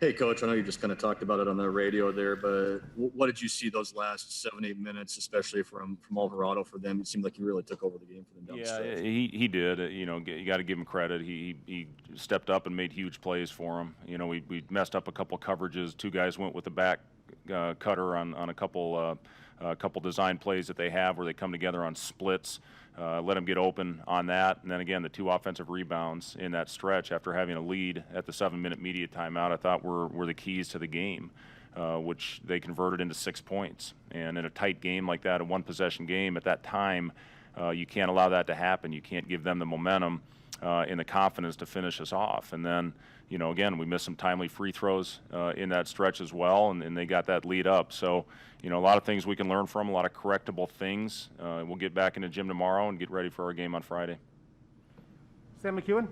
Hey, Coach, I know you just kind of talked about it on the radio there, but what did you see those last 7, 8 minutes, especially from Alvarado for them? It seemed like he really took over the game for them down the Yeah, stretch. he did. You got to give him credit. He stepped up and made huge plays for him. We messed up a couple coverages. Two guys went with the back cutter on a couple design plays that they have where they come together on splits. Let them get open on that, and then again the two offensive rebounds in that stretch after having a lead at the 7-minute media timeout. I thought were the keys to the game. Which they converted into 6 points. And in a tight game like that, a one-possession game at that time, you can't allow that to happen. You can't give them the momentum and the confidence to finish us off. And then, again, we missed some timely free throws in that stretch as well, and they got that lead up. So, a lot of things we can learn from, a lot of correctable things. We'll get back in the gym tomorrow and get ready for our game on Friday. Sam McEwen?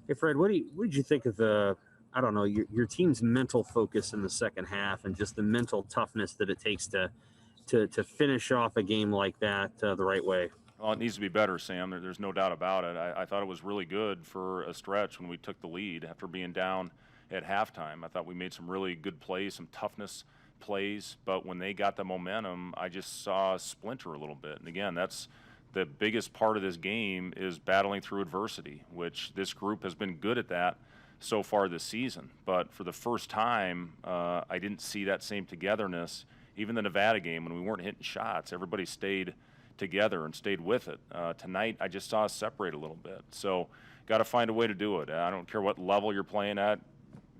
Hey, Fred, what did you think of your team's mental focus in the second half and just the mental toughness that it takes to finish off a game like that the right way? Well, it needs to be better, Sam. There's no doubt about it. I thought it was really good for a stretch when we took the lead after being down at halftime. I thought we made some really good plays, some toughness plays, but when they got the momentum, I just saw a splinter a little bit. And again, that's the biggest part of this game is battling through adversity, which this group has been good at that so far this season. But for the first time, I didn't see that same togetherness. Even the Nevada game, when we weren't hitting shots, everybody stayed together and stayed with it. Tonight, I just saw us separate a little bit. So got to find a way to do it. I don't care what level you're playing at,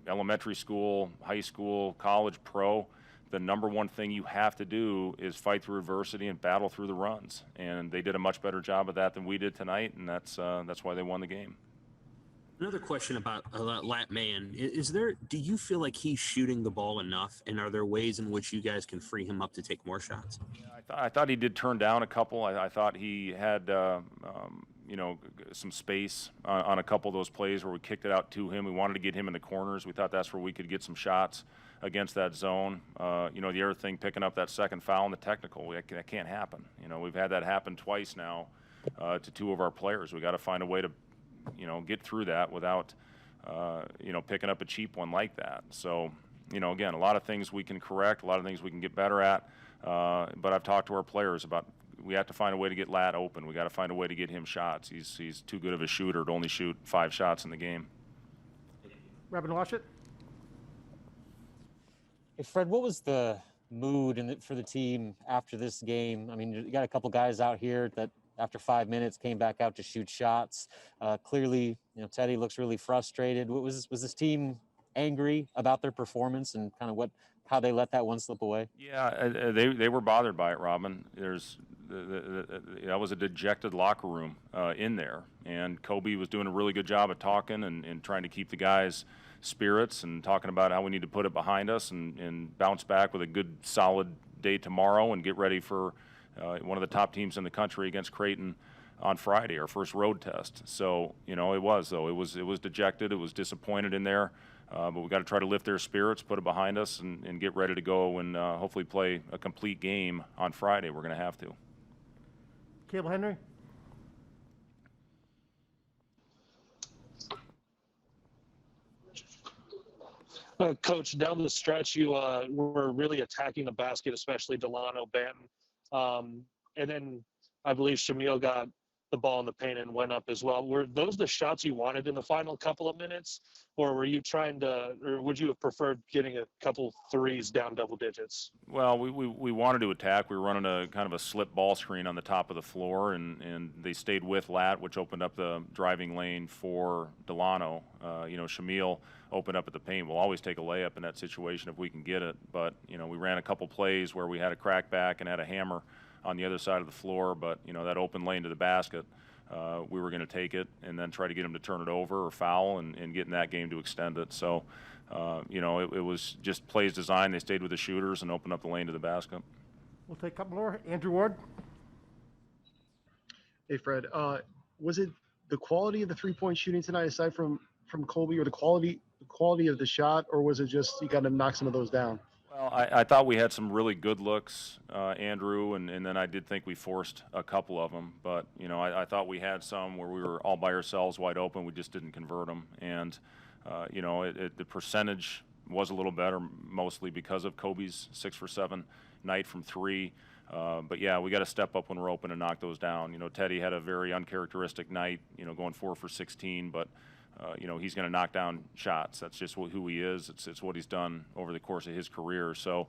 elementary school, high school, college, pro. The number one thing you have to do is fight through adversity and battle through the runs. And they did a much better job of that than we did tonight, and that's why they won the game. Another question about Lapman. Do you feel like he's shooting the ball enough, and are there ways in which you guys can free him up to take more shots? Yeah, I thought he did turn down a couple. I thought he had some space on a couple of those plays where we kicked it out to him. We wanted to get him in the corners. We thought that's where we could get some shots against that zone. The other thing, picking up that second foul in the technical, that can't happen. We've had that happen twice now to two of our players. We got to find a way to get through that without, picking up a cheap one like that. So, again, a lot of things we can correct, a lot of things we can get better at. But I've talked to our players about we have to find a way to get Lat open. We got to find a way to get him shots. He's too good of a shooter to only shoot 5 shots in the game. Robin Washut? Hey, Fred, what was the mood for the team after this game? I mean, you got a couple guys out here that after 5 minutes came back out to shoot shots. Clearly, Teddy looks really frustrated. Was this team angry about their performance and kind of how they let that one slip away? Yeah, they were bothered by it, Robin. That was a dejected locker room in there, and Kobe was doing a really good job of talking and trying to keep the guys' spirits and talking about how we need to put it behind us and bounce back with a good, solid day tomorrow and get ready for one of the top teams in the country against Creighton on Friday, our first road test. So, it was dejected. It was disappointed in there. But we got to try to lift their spirits, put it behind us, and get ready to go and hopefully play a complete game on Friday. We're going to have to. Cable Henry? Coach, down the stretch, you were really attacking the basket, especially Delano Banton. And then I believe Shamil got the ball in the paint and went up as well. Were those the shots you wanted in the final couple of minutes? Or were you or would you have preferred getting a couple threes down double digits? Well, we wanted to attack. We were running a kind of a slip ball screen on the top of the floor, and they stayed with Lat, which opened up the driving lane for Delano. Shamil opened up at the paint. We'll always take a layup in that situation if we can get it. But, we ran a couple plays where we had a crackback and had a hammer on the other side of the floor, but that open lane to the basket, we were going to take it and then try to get him to turn it over or foul and get in that game to extend it. So, it was just plays designed. They stayed with the shooters and opened up the lane to the basket. We'll take a couple more. Andrew Ward. Hey, Fred. Was it the quality of the three-point shooting tonight, aside from Colby, or the quality of the shot, or was it just you got to knock some of those down? Well, I thought we had some really good looks, Andrew, and then I did think we forced a couple of them. But, I thought we had some where we were all by ourselves wide open. We just didn't convert them. And, The percentage was a little better, mostly because of Kobe's 6 for 7 night from 3. But yeah, we got to step up when we're open and knock those down. Teddy had a very uncharacteristic night, going 4 for 16, but he's going to knock down shots. That's just who he is. It's what he's done over the course of his career. So,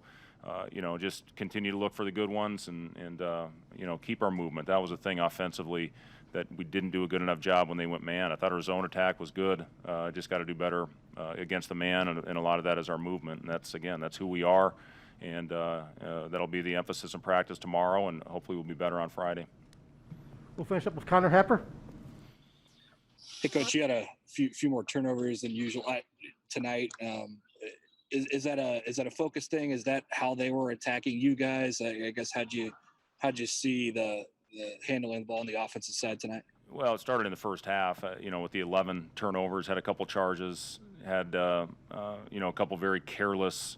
just continue to look for the good ones and keep our movement. That was a thing offensively that we didn't do a good enough job when they went man. I thought our zone attack was good. Just got to do better against the man, and a lot of that is our movement. And that's who we are. And that'll be the emphasis in practice tomorrow, and hopefully we'll be better on Friday. We'll finish up with Connor Happer. Hey, Coach, you had a few more turnovers than usual tonight. Is that a focus thing? Is that how they were attacking you guys? I guess how'd you see the handling the ball on the offensive side tonight? Well, it started in the first half. With the 11 turnovers, had a couple charges, had a couple very careless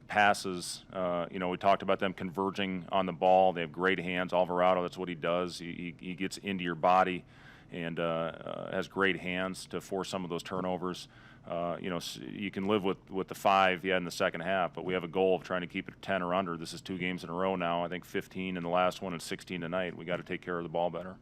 passes. We talked about them converging on the ball. They have great hands. Alvarado, that's what he does. He gets into your body and has great hands to force some of those turnovers. You can live with the 5 he had in the second half, but we have a goal of trying to keep it 10 or under. This is 2 games in a row now. I think 15 in the last one and 16 tonight. We got to take care of the ball better.